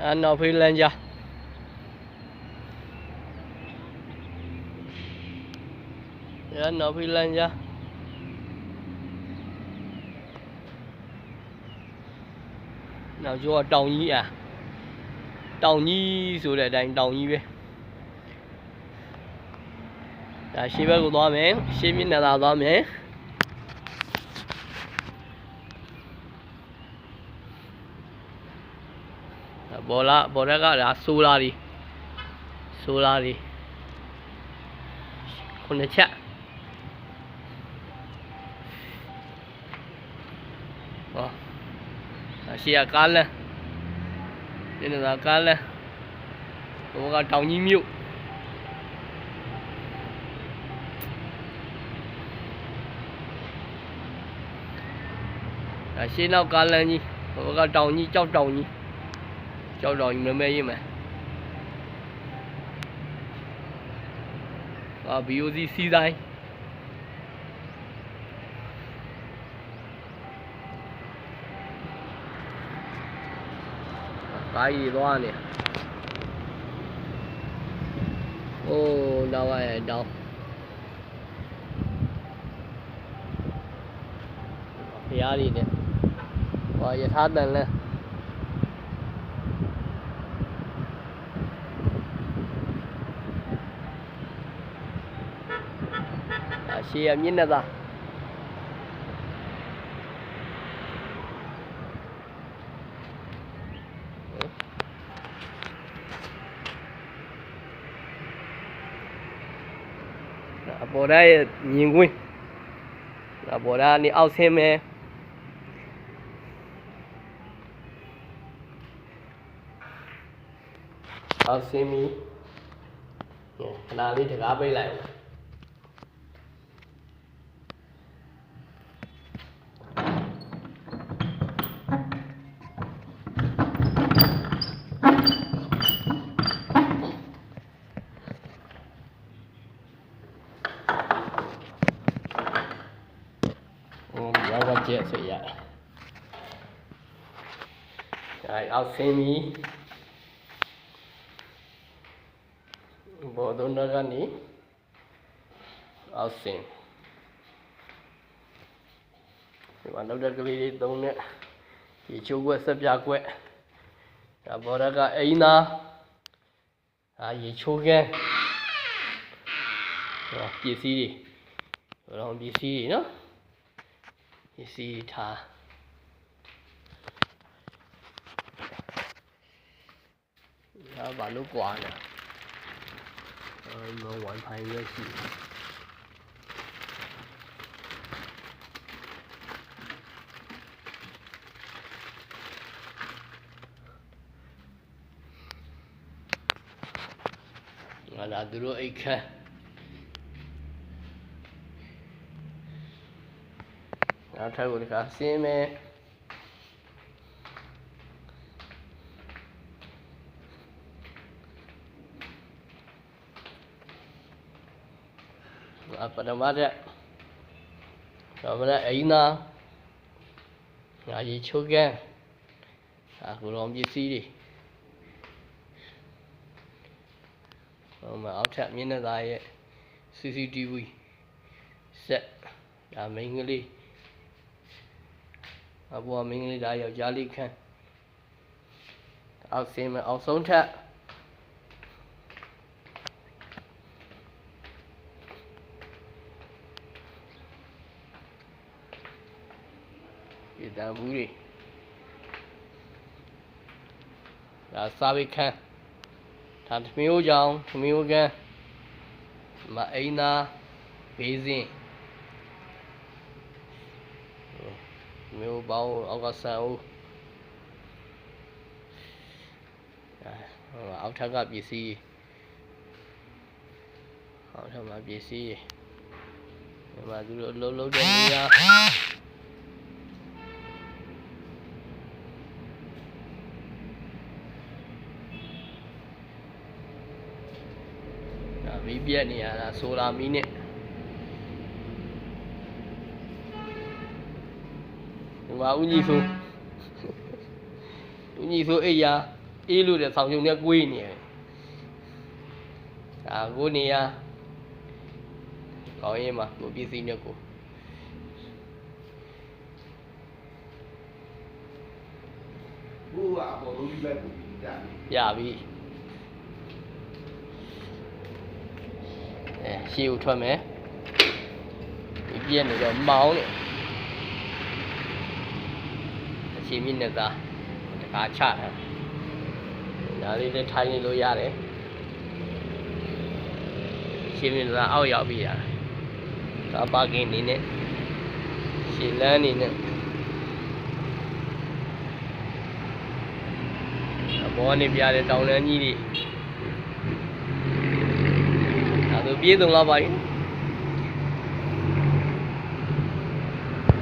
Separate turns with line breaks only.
နောက်ဖေးလမ်းကြားနောက်ဖေးလမ်းကြားနောက်ကျောကတောင်ကြီးတောင်ကြီးဆိုတဲ့အတိုင်းတောင်ကြီးပဲဒါရှေ့ဘက်ကိုသွားမယ်ရှေ့မျက်နှာသာသွားမယ်ဘောရကဒါဆိုလာတွေခုနှစ်ချက်ဟောရှေ့ကကားလမ်းမျက်နှာသာကားလမ်းဟိုကတောင်ကြီးမြို့ရှေ့နောက်ကားလမ်းကြီးဟိုကတောင်ကြီးကြောက်တောင်ကြီးမမဲရေးမယ်BOC စီးတိုင်းကားကြီးသွားနေတော့ရဲ့တောင်းဖျားတွေနဲ့ရထားတန်လန်းရှေ့ရမျက်နှာသာပေါ်ရရဲ့မြင်ကွင်းပေါ်ရနေအောက်ဆင်းမယ်အောက်ဆင်းပြီခဏလေးတကားပိတ်လိုက်ရောက်ပါကျက်ဆိုရအောက်ဆင်းပြီဘောဒနာကနေအောက်ဆင်းဒီမှာနောက်တဲ့ကလေးတွေသုံးနဲ့ဒီချိုးကွက်ဆက်ပြကွက်ဒါဘောရကအိမ်သာရေချိုးကဲပစ္စည်းတွေတော့ပစ္စည်းတွေနော်ပစ္စည်းထားဒါဘာလို့ကွာလဲWi-Fi ရရှိလာသူတို့အိတ်ခမ်းနောက်ထပ်ကိုဒီကဆင်းမယ်ပထမတဲ့အိမ်သာရေချိုးကန်းအခုတော့ပစ္စည်းတွေအောက်ထပ်မျက်နှာသာရဲ့ CCTV ဆက်ဒါမိန်းကလေးအပေါ်မိန်းကလေးဒါယောက်ျားလေးခန်းအောက်ဆင်းမယ်အောက်ဆုံးထပ်တန်ဘူးတွေဒါစားပိတ်ခန်းဒါသမီးတို့ကြောင့်သမီးတို့ကန်းမအိမ်သာဘေးစင်းမျိုးပေါင်းအောက်ကဆန်ဦးအောက်ထပ်ကပစ္စည်းအောက်ထပ်မှာပစ္စည်းဒီမှာသူတို့လုံးတဲ့နေရာမီးပြက်နေရတာဆိုလာမီးနဲ့ဒီမှာဦးကြီးဆိုအိယာ အေးလို့တဲ့ဆောင်ချုံနဲ့ကွေးနေတယ်ဒါကိုနေရကောင်းရင်မှာကိုပစ္စည်းနဲ့ကို
ဘူးကအပေါ်လုံးကြီးပဲပူပြီးကြာပြီ
ရပြီရှေ့ကိုထွက်မယ်ဒီပြည့်နေတော့မောင်းနေအချိန်မြင့်နဲ့သားတခါချတာဒါလေးလည်းထိုင်နေလို့ရတယ်ရှင်းမြင့်သားအောက်ရောက်ပြီရဒါပါကင်းနေနဲ့ရှင်းလန်းနေနဲ့ဘောနေပြတဲ့တောင်လန်းကြီးတွေဒါဆိုပြေးသုံးလောက်ပါပြီ